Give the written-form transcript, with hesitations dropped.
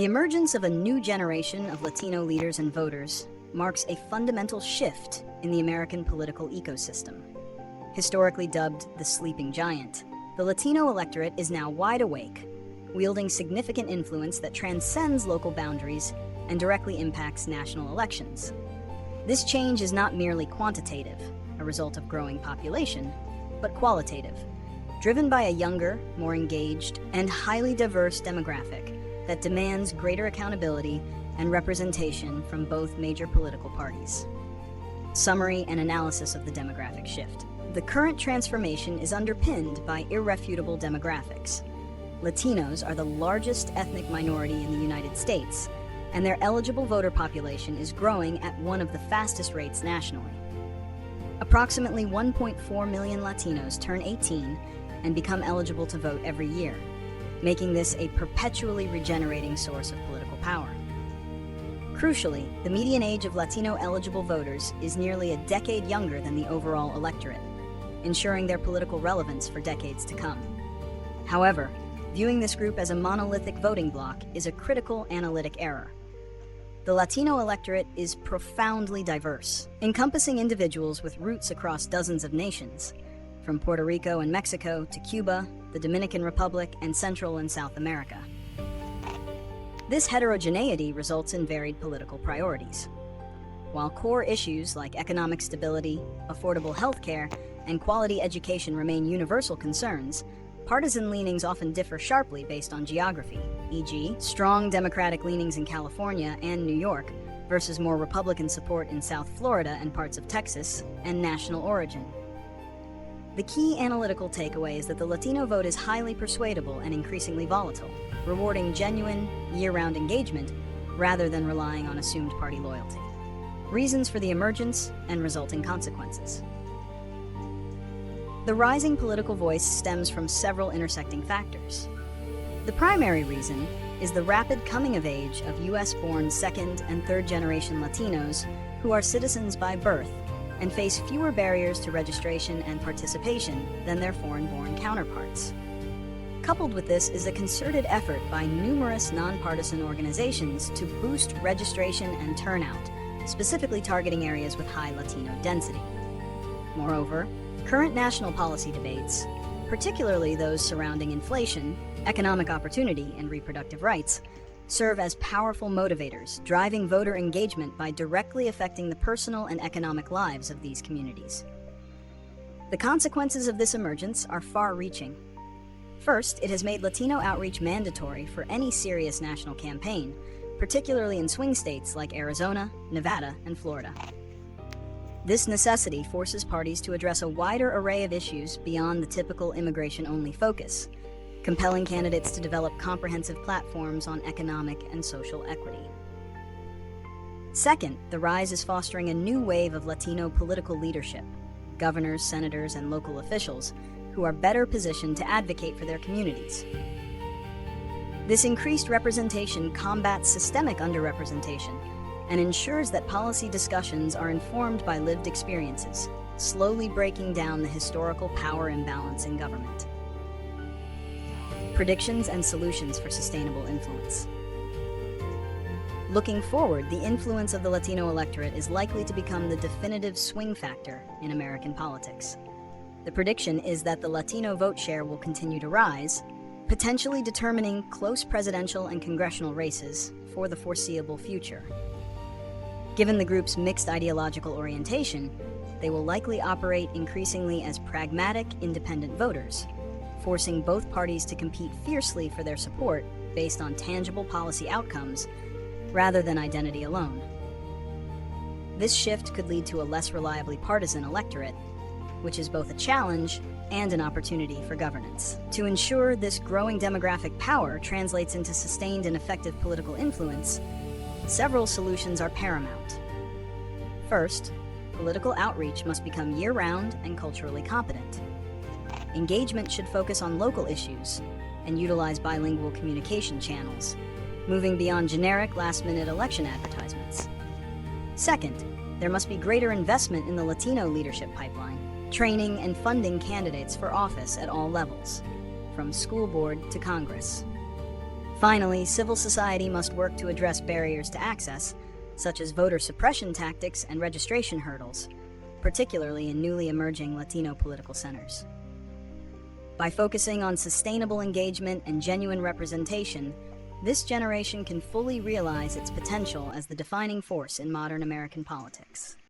The emergence of a new generation of Latino leaders and voters marks a fundamental shift in the American political ecosystem. Historically dubbed the sleeping giant, the Latino electorate is now wide awake, wielding significant influence that transcends local boundaries and directly impacts national elections. This change is not merely quantitative, a result of growing population, but qualitative, driven by a younger, more engaged, and highly diverse demographic that demands greater accountability and representation from both major political parties. Summary and analysis of the demographic shift. The current transformation is underpinned by irrefutable demographics. Latinos are the largest ethnic minority in the United States, and their eligible voter population is growing at one of the fastest rates nationally. Approximately 1.4 million Latinos turn 18 and become eligible to vote every year, making this a perpetually regenerating source of political power. Crucially, the median age of Latino-eligible voters is nearly a decade younger than the overall electorate, ensuring their political relevance for decades to come. However, viewing this group as a monolithic voting bloc is a critical analytic error. The Latino electorate is profoundly diverse, encompassing individuals with roots across dozens of nations, from Puerto Rico and Mexico to Cuba, the Dominican Republic, and Central and South America. This heterogeneity results in varied political priorities. While core issues like economic stability, affordable healthcare, and quality education remain universal concerns, partisan leanings often differ sharply based on geography, e.g., strong Democratic leanings in California and New York versus more Republican support in South Florida and parts of Texas, and national origin. The key analytical takeaway is that the Latino vote is highly persuadable and increasingly volatile, rewarding genuine, year-round engagement rather than relying on assumed party loyalty. Reasons for the emergence and resulting consequences. The rising political voice stems from several intersecting factors. The primary reason is the rapid coming of age of U.S.-born second- and third-generation Latinos who are citizens by birth and face fewer barriers to registration and participation than their foreign-born counterparts. Coupled with this is a concerted effort by numerous nonpartisan organizations to boost registration and turnout, specifically targeting areas with high Latino density. Moreover, current national policy debates, particularly those surrounding inflation, economic opportunity, and reproductive rights, serve as powerful motivators, driving voter engagement by directly affecting the personal and economic lives of these communities. The consequences of this emergence are far-reaching. First, it has made Latino outreach mandatory for any serious national campaign, particularly in swing states like Arizona, Nevada, and Florida. This necessity forces parties to address a wider array of issues beyond the typical immigration-only focus, compelling candidates to develop comprehensive platforms on economic and social equity. Second, the rise is fostering a new wave of Latino political leadership, governors, senators, and local officials who are better positioned to advocate for their communities. This increased representation combats systemic underrepresentation and ensures that policy discussions are informed by lived experiences, slowly breaking down the historical power imbalance in government. Predictions and solutions for sustainable influence. Looking forward, the influence of the Latino electorate is likely to become the definitive swing factor in American politics. The prediction is that the Latino vote share will continue to rise, potentially determining close presidential and congressional races for the foreseeable future. Given the group's mixed ideological orientation, they will likely operate increasingly as pragmatic, independent voters, forcing both parties to compete fiercely for their support based on tangible policy outcomes rather than identity alone. This shift could lead to a less reliably partisan electorate, which is both a challenge and an opportunity for governance. To ensure this growing demographic power translates into sustained and effective political influence, several solutions are paramount. First, political outreach must become year-round and culturally competent. Engagement should focus on local issues and utilize bilingual communication channels, moving beyond generic last-minute election advertisements. Second, there must be greater investment in the Latino leadership pipeline, training and funding candidates for office at all levels, from school board to Congress. Finally, civil society must work to address barriers to access, such as voter suppression tactics and registration hurdles, particularly in newly emerging Latino political centers. By focusing on sustainable engagement and genuine representation, this generation can fully realize its potential as the defining force in modern American politics.